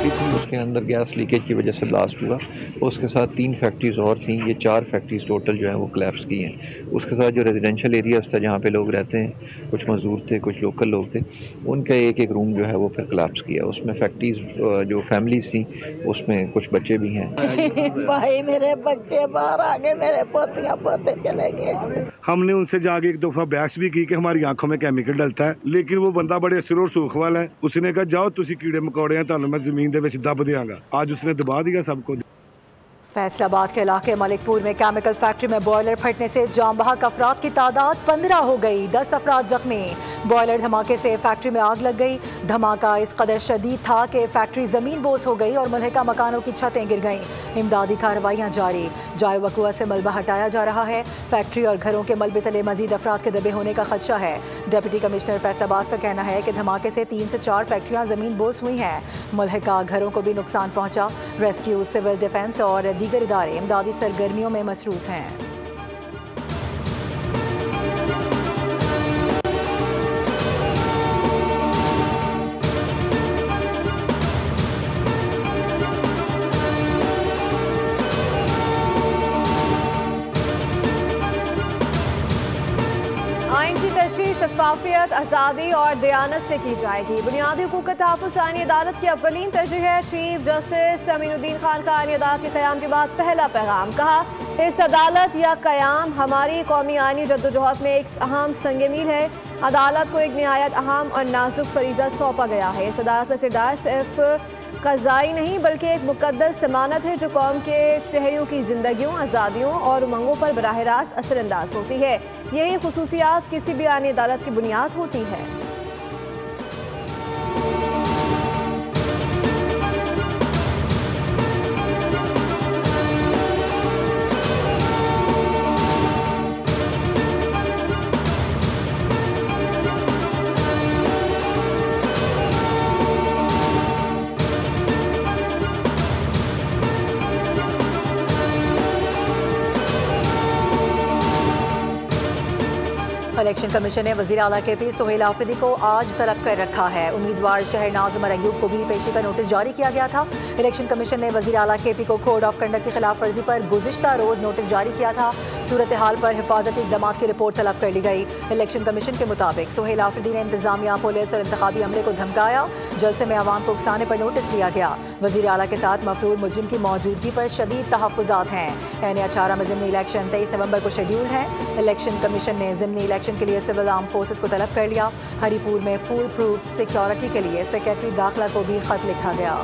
Factory थी, उसके अंदर गैस लीकेज की वजह से ब्लास्ट हुआ। उसके साथ 3 फैक्ट्रीज़ और थीं, ये 4 फैक्ट्रीज़ टोटल जो हैं वो कोलैप्स की हैं। उसके साथ जो रेजिडेंशियल एरियाज़ था जहाँ पे लोग रहते हैं, कुछ मज़दूर थे, कुछ लोकल लोग थे, उनका एक-एक रूम जो है वो फिर कोलैप्स किया। उसमें फैक्ट्रीज़ जो फैमिलीज़ थी, उसमें कुछ बच्चे भी हैं। भाई मेरे बच्चे बाहर आ गए, मेरे पोतियां पोते चले गए। हमने उनसे जाके एक दफा बहस भी की कि हमारी आंखों में केमिकल डलता है, लेकिन वो बंदा बड़े सिर और सूख वाला है। उसने कहा जाओ तुसी कीड़े मकोड़े हैं, तुहानू मैं जमीन दे विच दब दियांगा। आज उसने दबा दिया सबको। फैसलाबाद के इलाके मलिकपुर में केमिकल फैक्ट्री में बॉयलर फटने से जाम बहक अफराद की तादाद 15 हो गई, 10 अफराद जख्मी। बॉयलर धमाके से फैक्ट्री में आग लग गई। धमाका इस कदर शदीद था कि फैक्ट्री जमीन बोस हो गई और मुल्हिका मकानों की छतें गिर गईं। इमदादी कार्रवाइयाँ जारी, जाए वकुआ से मलबा हटाया जा रहा है। फैक्ट्री और घरों के मलबे तले मजीद अफराद के दबे होने का खदशा है। डिप्टी कमिश्नर फैसलाबाद का कहना है कि धमाके से 3 से 4 फैक्ट्रियाँ जमीन बोस हुई हैं। मुल्हिका घरों को भी नुकसान पहुँचा। रेस्क्यू, सिविल डिफेंस और दीगर इदारे इमदादी सरगर्मियों में मसरूफ हैं। आइन की तशरीह शफाफियत, आज़ादी और दयानत से की जाएगी। बुनियादी हुकूक तहफ़्फ़ुज़ आईनी अदालत की अव्वलीन तरजीह है। चीफ जस्टिस अमीनुद्दीन खान का आईनी अदालत के क़याम के बाद पहला पैगाम, कहा इस अदालत या क़याम हमारी कौमी आईनी जद्दोजहद में एक अहम संग मील है। अदालत को एक निहायत अहम और नाजुक फरीज़ा सौंपा गया है। इस अदालत का किरदार सिर्फ क़ज़ाई नहीं बल्कि एक मुक़द्दस ज़मानत है जो कौम के शहरियों की ज़िंदगियों, आज़ादियों और उमंगों पर बराह रास्त असरअंदाज होती है। यही ख़ुसूसियात किसी भी आईनी अदालत की बुनियाद होती है। इलेक्शन कमीशन ने वज़ीर आला KP सुहेल आफरीदी को आज तलब कर रखा है। उम्मीदवार शहरनाज उमर अयूब को भी पेशी का नोटिस जारी किया गया था। इलेक्शन कमीशन ने वज़ीर आला KP को कोड ऑफ कंडक्ट की खिलाफ वर्जी पर गुज़िश्ता रोज़ नोटिस जारी किया था। सूरत हाल पर हिफाजती इक़दाम की रिपोर्ट तलब कर ली गई। इलेक्शन कमीशन के मुताबिक सुहेल आफरीदी ने इंतजामिया, पुलिस और इंतखाबी अमले को धमकाया। जलसे में आवाम को उकसाने पर नोटिस लिया गया। वज़ीर आला के साथ मफरूर मुजरिम की मौजूदगी पर शदीद तहफ़्फ़ुज़ात हैं। NA-18 में ज़िमनी इलेक्शन 23 नवंबर को शेड्यूल है। इलेक्शन कमीशन ने ज़िमनी इलेक्शन के लिए सिविल आर्म फोर्सेस को तलब कर लिया। हरीपुर में फुल प्रूफ सिक्योरिटी के लिए सेक्रेटरी दाखिला को भी खत लिखा गया।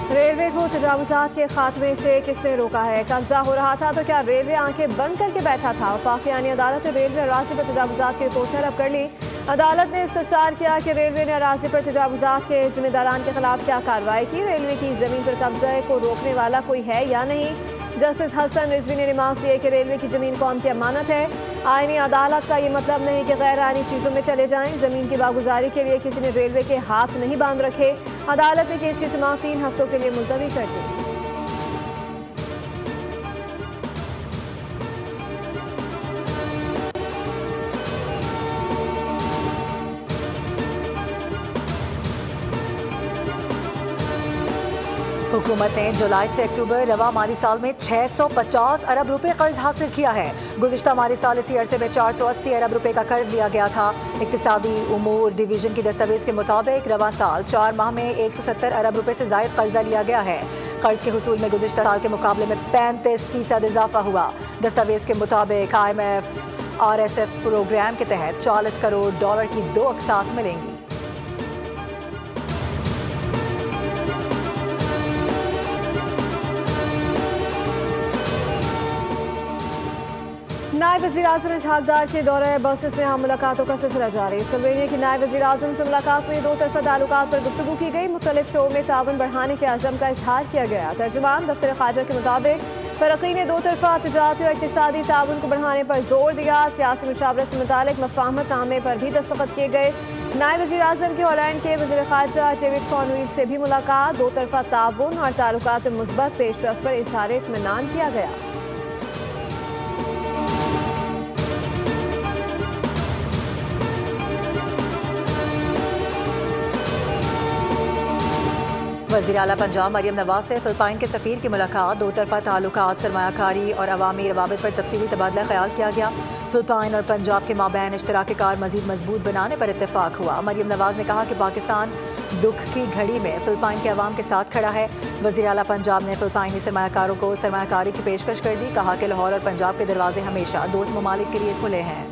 रेलवे को तजावुज़ात के खात्मे से किसने रोका है? कब्जा हो रहा था तो क्या रेलवे आंखें बंद करके बैठा था? वफाकी आईनी अदालत ने रेलवे अराज़ी पर तजावुज़ात की रिपोर्ट तलब कर ली। अदालत ने इस्तफसार किया कि रेलवे ने अराज़ी पर तजावुज़ात के जिम्मेदारान के खिलाफ क्या कार्रवाई की, रेलवे की ज़मीन पर कब्जे को रोकने वाला कोई है या नहीं। जस्टिस हसन रिजवी ने रिमार्क दिए कि रेलवे की ज़मीन कौम की अमानत है। आईनी अदालत का ये मतलब नहीं कि गैर आईनी चीज़ों में चले जाएं। ज़मीन की बागुजारी के लिए किसी ने रेलवे के हाथ नहीं बांध रखे। अदालत ने केस की समाअत 3 हफ्तों के लिए मुलतवी कर दी। हुकूमत ने जुलाई से अक्टूबर रवा माली साल में 650 अरब रुपए कर्ज हासिल किया है। गुज़िश्ता माली साल इसी अरसे में 480 अरब रुपए का कर्ज लिया गया था। इक्तिसादी उमूर डिवीजन की दस्तावेज के मुताबिक रवा साल 4 माह में 170 अरब रुपए से ज़ायद कर्जा लिया गया है। कर्ज के हुसूल में गुज़िश्ता साल के मुकाबले में 35% इजाफा हुआ। दस्तावेज के मुताबिक IMF RSF प्रोग्राम के तहत $40 करोड़ की 2 अक़सात मिलेंगी। नायब वज़ीर-ए-आज़म इसहाक़ के दौरे बसेस में हम मुलाकातों का सिलसिला जारी। सल्वेनिया की नायब वज़ीर-ए-आज़म से मुलाकात में दो तरफ़ा ताल्लुकात पर गुफ्तगू की गई। मुख्तलिफ शोबों में ताउन बढ़ाने के अज़म का इजहार किया गया। तर्जुमान दफ्तर ख़ारजा के मुताबिक फ़रक़ीन ने दो तरफ़ा तिजारती और इक़्तिसादी ताउन को बढ़ाने पर जोर दिया। सियासी मुशावरत से मुतालिक मफ़ाहमतनामे पर भी दस्तखत किए गए। नायब वज़ीर-ए-आज़म के हॉलैंड के वज़ीर ख़ारजा डेविड कॉनवेल से भी मुलाकात। दो तरफ़ा ताउन और ताल्लुकात में मुस्बत पेशरफ़्त पर इज़हार इत्मीनान किया गया। वज़ीर आला पंजाब मरियम नवाज से फ़िलिपाइन के सफ़ीर की मुलाकात। दो तरफ़ा ताल्लुकात, सरमायाकारी और अवामी रवाबित पर तफसीली तबादला ख्याल किया गया। फ़िलिपाइन और पंजाब के माबैन इश्तराक कार मज़ीद मजबूत बनाने पर इत्तेफाक हुआ। मरियम नवाज ने कहा कि पाकिस्तान दुख की घड़ी में फ़िलिपाइन के अवाम के साथ खड़ा है। वज़ीर आला पंजाब ने फ़िलिपाइनी सरमायाकारों को सरमायाकारी की पेशकश कर दी। कहा कि लाहौर और पंजाब के दरवाजे हमेशा दोस्त ममालिक के लिए खुले हैं।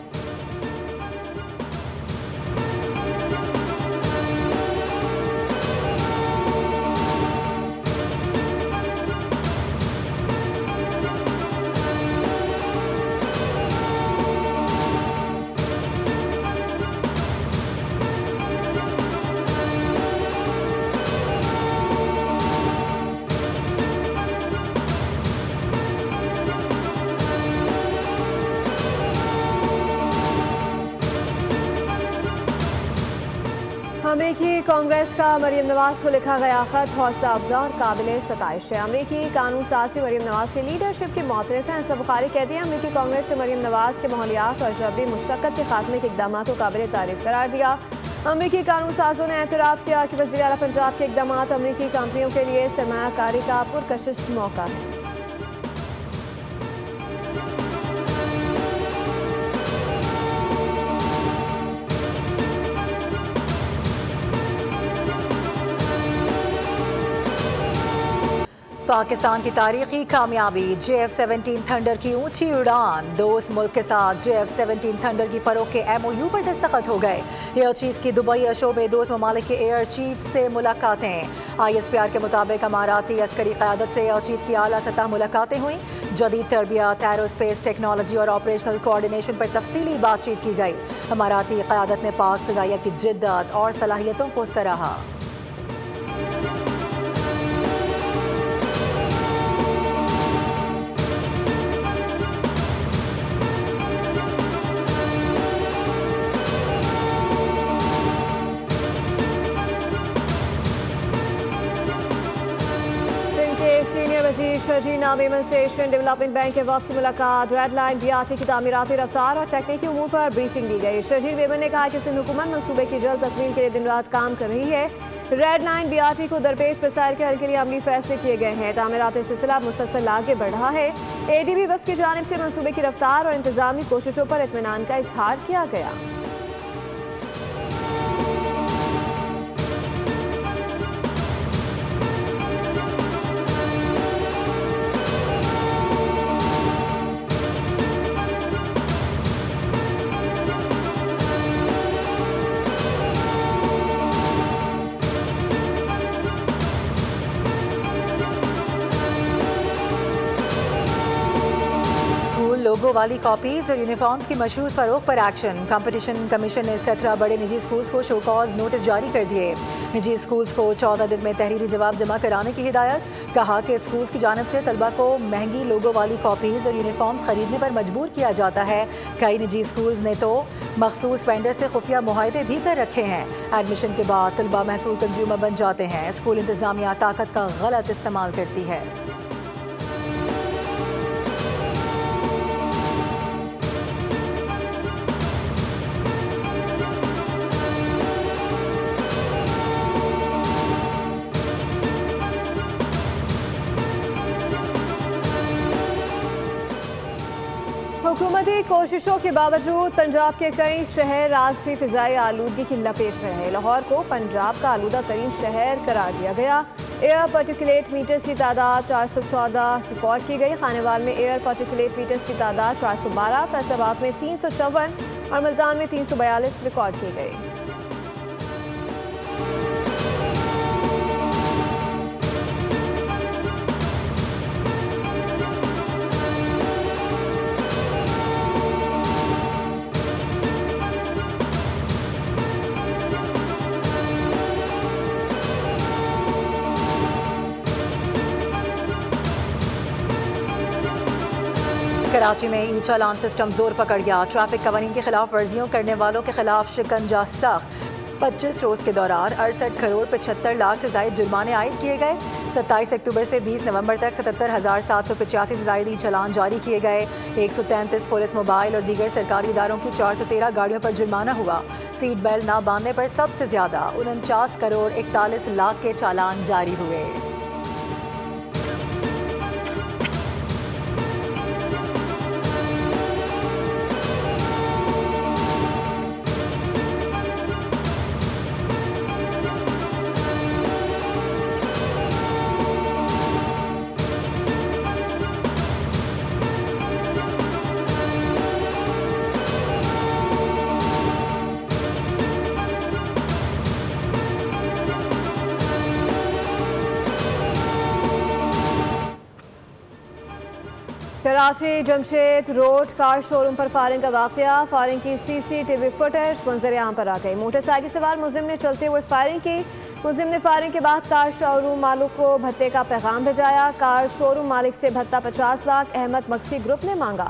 अमेरिकी कांग्रेस का मरियम नवाज को लिखा गया खत हौसला अफजा और काबिल सताइश है। अमेरिकी कानून साज़ी मरियम नवाज की लीडरशिप के मुतरफ हैं। असद बुखारी कहते हैं अमेरिकी कांग्रेस से मरियम नवाज के माहौलियात और जबरी मुशक्कत के खात्मे के इक़दाम को काबिल तारीफ करार दिया। अमेरिकी कानून साजों ने एतराफ़ किया कि वज़ीर आला पंजाब के इक़दाम अमेरिकी कंपनियों के लिए सरमायाकारी का पुरकशिश मौका है। पाकिस्तान की तारीखी कामयाबी, JF-17 थंडर की ऊंची उड़ान। दोस्त मुल्क के साथ JF-17 थंडर की फरोख के MOU पर दस्तखत हो गए। एयर चीफ की दुबई अशोबे दोस्त ममालिक के एयर चीफ से मुलाकातें। ISPR के मुताबिक अमाराती अस्करी क़यादत से एयर चीफ की आला सतह मुलाकातें हुई। जदीद तरबियत, एरोस्पेस टेक्नोलॉजी और ऑपरेशनल कोऑर्डिनेशन पर तफसीली बातचीत की गई। अमाराती क़यादत ने पाक फ़िज़ाइया की जिद्दत और सलाहियतों को सराहा। शर्जील नामेमन से एशियन डेवलपमेंट बैंक के वक्त की मुलाकात। रेड लाइन BRT की तामीराती रफ्तार और टेक्निकी उमूर पर ब्रीफिंग दी गई। शर्जील मेमन ने कहा कि सिंध हुकूमत मनसूबे की जल्द तकमील के लिए दिन रात काम कर रही है। रेड लाइन BRT को दरपेश मसाइल के हल के लिए अमली फैसले किए गए हैं। तामीराती सिलसिला मुसलसल आगे बढ़ रहा है। ADB वक्त की जानिब से मनसूबे की रफ्तार और इंतजामी कोशिशों पर इत्मीनान का इजहार किया गया। लोगो वाली कॉपीज और यूनिफॉर्म्स की मशरूत फरोख्त पर एक्शन। कंपटीशन कमीशन ने 17 बड़े निजी स्कूल्स को शोकॉज नोटिस जारी कर दिए। निजी स्कूल्स को 14 दिन में तहरीरी जवाब जमा कराने की हिदायत। कहा कि स्कूल्स की जानिब से तलबा को महंगी लोगो वाली कॉपीज और यूनिफॉर्म्स खरीदने पर मजबूर किया जाता है। कई निजी स्कूल्स ने तो मखसूस वेंडर से खुफिया मुआहदे भी कर रखे हैं। एडमिशन के बाद तलबा महसूल कंज्यूमर बन जाते हैं। स्कूल इंतजामिया ताकत का गलत इस्तेमाल करती है। हुकूमती कोशिशों के बावजूद पंजाब के कई शहर आज भी फिजाई आलूदगी की लपेट में रहे। लाहौर को पंजाब का आलूदा तरीन शहर करार दिया गया। एयर पार्टिकुलेट मीटर्स की तादाद 414 रिकॉर्ड की गई। खानेवाल में एयर पार्टिकुलेट मीटर्स की तादाद 412, फैसलाबाद में 354 और मुल्तान में 342 रिकॉर्ड की गई। कराची में ई चालान सिस्टम जोर पकड़ गया। ट्रैफिक कवानीन की खिलाफ वर्जियों करने वालों के खिलाफ शिकंजा सख्त। 25 रोज के दौरान 68 करोड़ 75 लाख से ज्यादा जुर्माने आयद किए गए। 27 अक्टूबर से 20 नवंबर तक 77,785 से ज्यादा ई चालान जारी किए गए। 133 पुलिस मोबाइल और दीगर सरकारी इदारों की 413 गाड़ियों पर जुर्माना हुआ। सीट बेल्ट न बांधने पर सबसे ज्यादा 49 करोड़ 41 लाख के चालान जारी हुए। Karachi Jamshed road car showroom पर फायरिंग का वाकया। फायरिंग की CCTV फुटेज मंजर आम पर आ गई। मोटरसाइकिल सवार मुलजिम ने चलते हुए फायरिंग की। मुलजिम ने फायरिंग के बाद कार शोरूम मालिक को भत्ते का पैगाम भिजाया। कार शोरूम मालिक से भत्ता 50 लाख अहमद मक्सी ग्रुप ने मांगा।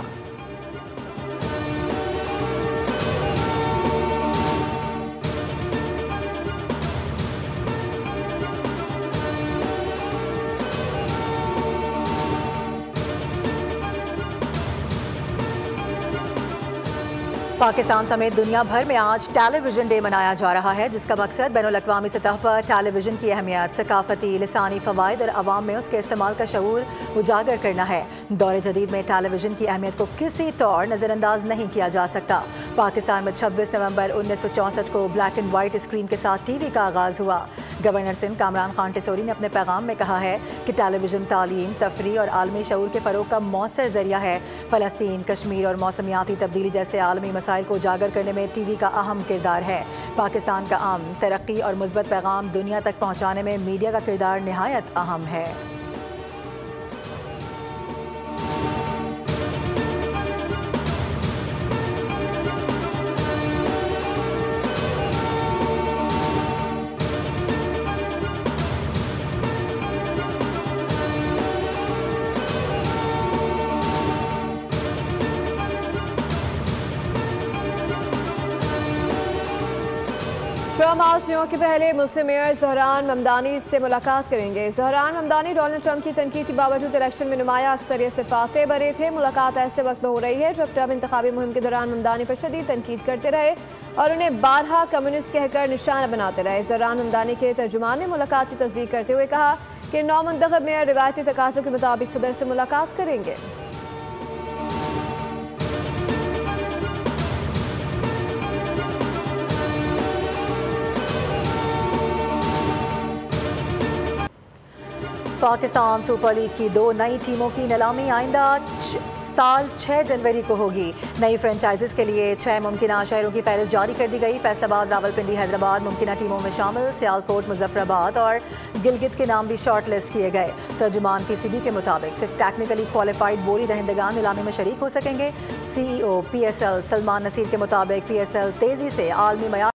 पाकिस्तान समेत दुनिया भर में आज टेलीविजन डे मनाया जा रहा है, जिसका मकसद बैनुल-अक़वामी सतह पर टेलीविजन की अहमियत, सकाफती लिसानी फ़वाइद और अवाम में उसके इस्तेमाल का शऊर उजागर करना है। दौर जदीद में टेलीविजन की अहमियत को किसी तौर नज़रअंदाज नहीं किया जा सकता। पाकिस्तान में 26 नवंबर 1964 को ब्लैक एंड वाइट स्क्रीन के साथ TV का आगाज़ हुआ। गवर्नर सिंध कामरान खान टिसोरी ने अपने पैगाम में कहा है कि टेलीविजन तालीम, तफरीह और आलमी शऊर के फ़रोग़ का मौसर ज़रिया है। फ़लस्तीन, कश्मीर और मौसमियाती तब्दीली जैसे आलमी मसाइल को उजागर करने में TV का अहम किरदार है। पाकिस्तान का अमन, तरक्की और मुस्बत पैगाम दुनिया तक पहुँचाने में मीडिया का किरदार निहायत अहम है। ट्रम्प आज न्यूयॉर्क के पहले मुस्लिम मेयर ज़हरान ममदानी से मुलाकात करेंगे। ज़हरान ममदानी डोनाल्ड ट्रंप की तनकीद के बावजूद इलेक्शन में नुमाया अक्सरियत से फाते बरे थे। मुलाकात ऐसे वक्त में हो रही है जब ट्रंप इंतखाबी मुहिम के दौरान ममदानी पर शदीद तनकीद करते रहे और उन्हें बारहा कम्युनिस्ट कहकर निशाना बनाते रहे। ज़हरान ममदानी के तर्जुमान ने मुलाकात की तस्दीक करते हुए कहा कि नौ मुंतखब मेयर रिवायती तकाज़ों के मुताबिक सदर से मुलाकात करेंगे। पाकिस्तान सुपर लीग की 2 नई टीमों की नीलामी आइंदा साल 6 जनवरी को होगी। नई फ्रेंचाइजीज के लिए 6 मुमकिना शहरों की फहरिस्त जारी कर दी गई। फैसलाबाद, रावलपिंडी, हैदराबाद मुमकिना टीमों में शामिल। सियालकोट, मुजफ्फराबाद और गिलगित के नाम भी शॉर्ट लिस्ट किए गए। तर्जुमान PCB के मुताबिक सिर्फ टेक्निकली क्वालिफाइड बोली दहिंदगान नीलामी में शरीक हो सकेंगे। CEO PSL सलमान नसीर के मुताबिक PSL तेजी से आलमी मयार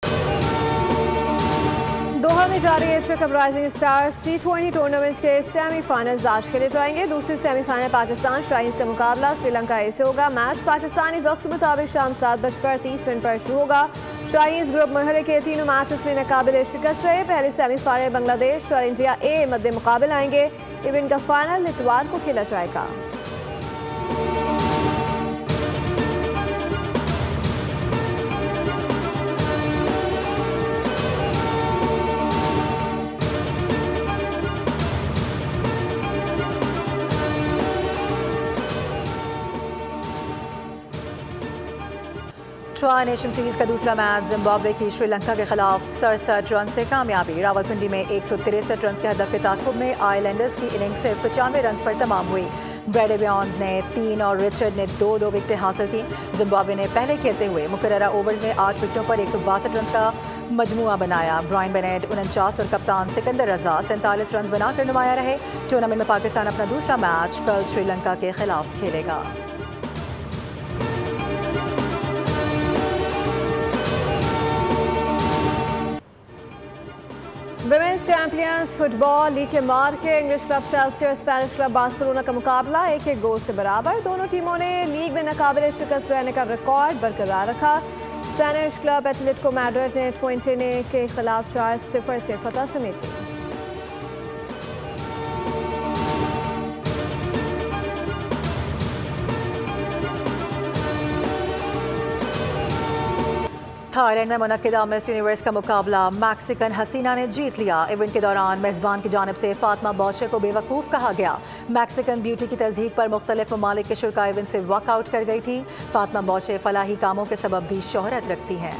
दोहा में जारी Asia cup rising stars T20 tournaments के सेमीफाइनल्स आज खेले जाएंगे। दूसरी सेमीफाइनल पाकिस्तान शाहीन का मुकाबला श्रीलंका ए से होगा। मैच पाकिस्तानी वक्त के मुताबिक शाम 7:30 पर शुरू होगा। शाहीन ग्रुप मरहले के तीनों मैचेस में नाकाबिल शिकस्त रहे। पहले सेमीफाइनल बांग्लादेश और इंडिया ए मद्दे मुकाबले आएंगे। इवेंट का फाइनल इतवार को खेला जाएगा। ट्राई नेशन सीरीज का दूसरा मैच जिम्बाब्वे की श्रीलंका के खिलाफ 67 रन से कामयाबी। रावलपिंडी में 163 रन के हदफ के ताक़ुब में आइलैंडर्स की इनिंग सिर्फ 95 रन पर तमाम हुई। ब्रैड ब्यान्स ने 3 और रिचर्ड ने 2 विकेटें हासिल की। जिम्बाब्वे ने पहले खेलते हुए मुकर्ररा ओवर्स में 8 विकेटों पर 162 रन का मजमुआ बनाया। ब्रायन बेनेट 49 और कप्तान सिकंदर रजा 47 रन बनाकर नुमाया रहे। टूर्नामेंट में पाकिस्तान अपना दूसरा मैच कल श्रीलंका के खिलाफ खेलेगा। विमेंस चैंपियंस फुटबॉल लीग के मार के इंग्लिश क्लब चेल्सी और स्पेनिश क्लब बार्सिलोना का मुकाबला 1-1 गोल से बराबर। दोनों टीमों ने लीग में नाकाबिले शिकस्त रहने का रिकॉर्ड बरकरार रखा। स्पेनिश क्लब एटलेटिको मैड्रिड ने ट्वेंटिने के खिलाफ 4-0 से फतह समेटी। थाईलैंड में मुनक्किदा मिस यूनिवर्स का मुकाबला मैक्सिकन हसीना ने जीत लिया। इवेंट के दौरान मेज़बान की जानिब से फातिमा बौशे को बेवकूफ़ कहा गया। मैक्सिकन ब्यूटी की तज़हीक पर मुख्तलिफ ममालिक के शुरा इवेंट से वॉकआउट कर गई थी। फातिमा बौशे फलाही कामों के सबब भी शोहरत रखती हैं।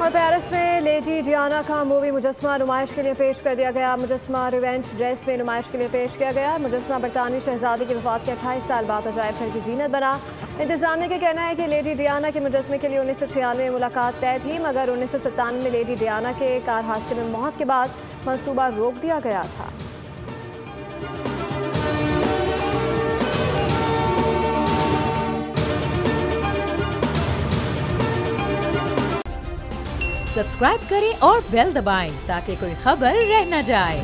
और पेरिस में लेडी डियाना का मूवी मुजस्मा नुमाइश के लिए पेश कर दिया गया। मुजस्मा रिवेंज ड्रेस में नुमाइश के लिए पेश किया गया। मुजस्मा बरतानवी शहजादी की वफात के 28 साल बाद अजायब घर की जीनत बना। इंतजामिया का कहना है कि लेडी डियाना के मुजस्मे के लिए 1996 में मुलाकात तय थी, मगर 1997 में लेडी डियाना के कार हादसे में मौत के बाद मंसूबा रोक दिया गया था। सब्सक्राइब करें और बेल दबाएं ताकि कोई खबर रह न जाए।